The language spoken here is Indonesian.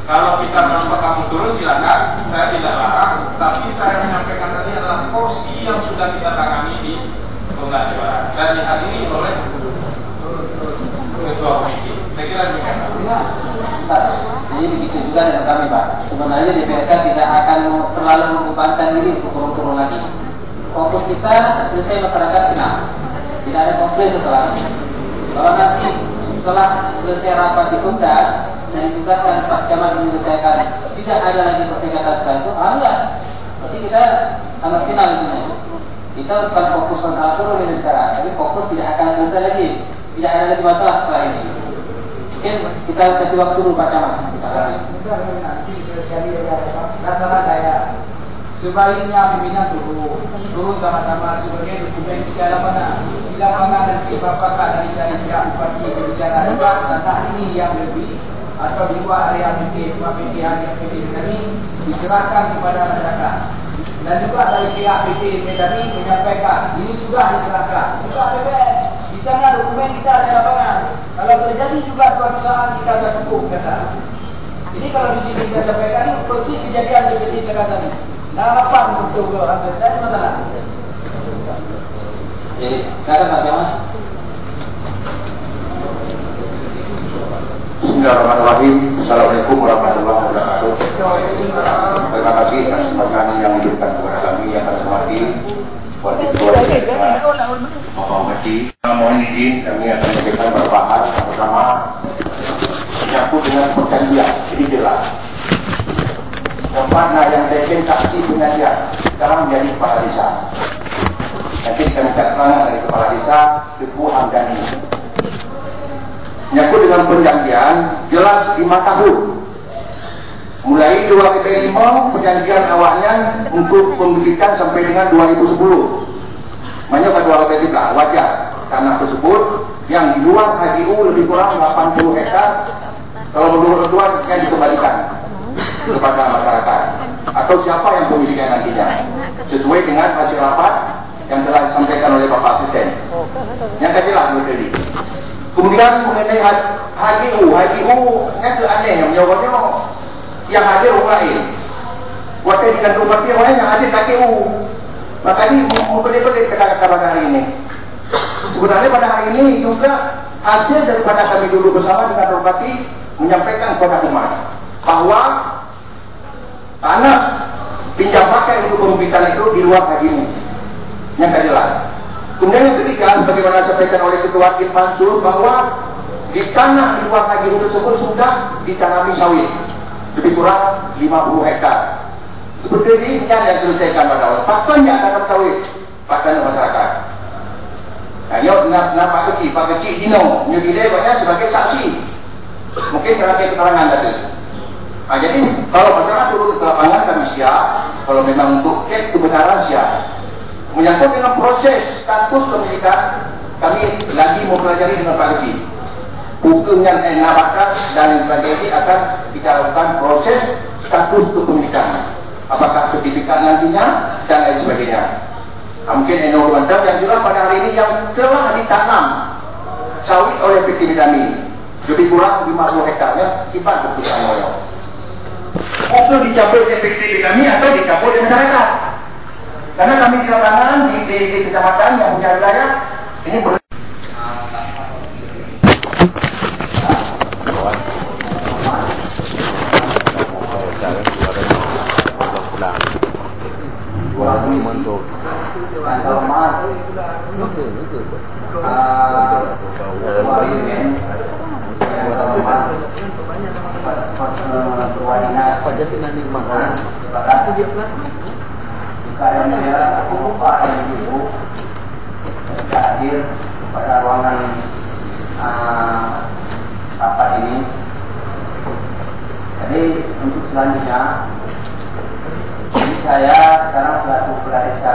Kalau kita merasa kamu turun silakan, saya tidak larang. Tapi saya menyampaikan tadi adalah porsi yang sudah kita tangani di pembelajaran dan dihadiri oleh ketua komisi. Saya kira demikian. Jadi begitu juga dengan kami, Pak. Sebenarnya DPRK tidak akan terlalu membebankan diri untuk turun-turun lagi. Fokus kita selesai masyarakat kenal. Tidak ada komplain setelah. Kalau nanti setelah selesai rapat di Kota dan ditugaskan Pak Camat menyelesaikan tidak ada lagi persyaratan setelah itu, alhamdulillah. Berarti kita sangat final ini. Kita bukan fokus masalah turun ini sekarang, tapi fokus tidak akan selesai lagi. Tidak ada lagi masalah setelah ini. Mungkin kita kasih waktu dulu Pak Camat. Nanti sekali masalah kayak sebaliknya pimpinan turun sama-sama sebagai dokumen di lapangan. Di lapangan nanti apakah dari pihak bupati berbicara juga tentang ini yang lebih atau di luar area PT yang PT kami diserahkan kepada masyarakat. Dan juga dari pihak PT tadi menyampaikan ini sudah diserahkan. Sudah BBM. Di sana dokumen kita ada lapangan. Kalau terjadi juga suatu saat kita akan hukum kata. Ini kalau di sini kita sampaikan ini persis kejadian seperti kata ini. Nah, apa untuk hampir dan masalah? Jadi, sekarang Pak Camat. Bismillahirrahmanirrahim. Assalamualaikum warahmatullahi wabarakatuh. Terima kasih atas kesempatan yang diberikan kepada kami yang kami hormati. Wakil Ketua DPRK Bapak Bupati. Mohon izin kami akan menyampaikan beberapa hal. Yang pertama, menyangkut dengan perjanjian. Ini jelas. Kepada yang bikin saksi pengajian sekarang menjadi kepala desa. Nanti kita minta keterangan dari kepala desa Teguh Hamdani. Menyangkut dengan perjanjian jelas 5 tahun. Mulai 2005 perjanjian awalnya untuk pembibitan sampai dengan 2010. Makanya pada 2013 wajar tanah tersebut yang di luar HGU lebih kurang 80 hektar. Kalau menurut ketua yang dikembalikan kepada masyarakat atau siapa yang pemilikan nantinya sesuai dengan hasil rapat yang telah disampaikan oleh Bapak Asisten. Yang ketiga tadi. Kemudian mengenai HGU nya aneh yang menjawabnya yang hadir orang lain. Waktu di kantor parti orang yang hadir HGU. Maka ini berbeda-beda kata-kata pada hari ini. Sebenarnya pada hari ini juga hasil daripada kami dulu bersama dengan kantor parti menyampaikan kepada umat bahwa tanah pinjam pakai untuk pembibitan itu di luar HGU yang tidak jelas. Kemudian yang ketiga, bagaimana disampaikan oleh Ketua Tim Mansur bahwa di tanah di luar HGU tersebut sudah ditanami sawit lebih kurang 50 hektar. Seperti ini yang diselesaikan pada awal. Faktanya tanam sawit, faktanya masyarakat. Nah, Pak Kecik Dino menyebutnya banyak sebagai saksi. Mungkin terakhir keterangan tadi. Nah, jadi kalau masyarakat turun ke lapangan kami siap. Kalau memang untuk cek kebenaran siap. Menyangkut dengan proses status pemilikan, kami lagi mempelajari dengan Pak Kecik. Hukum yang enakan dan sebagainya akan kita lakukan proses status kepemilikan. Apakah sertifikat nantinya dan lain sebagainya. Nah, mungkin N.O. yang jelas pada hari ini yang telah ditanam sawit oleh PT Bidani lebih kurang 50 hektarnya kita keputusan loyo. Itu dicampur oleh PT Bidani atau dicampur oleh masyarakat. Karena kami di lapangan di kecamatan yang punya wilayah ini hadir pada ruangan rapat ini. Jadi untuk selanjutnya, saya sekarang selaku Kepala Desa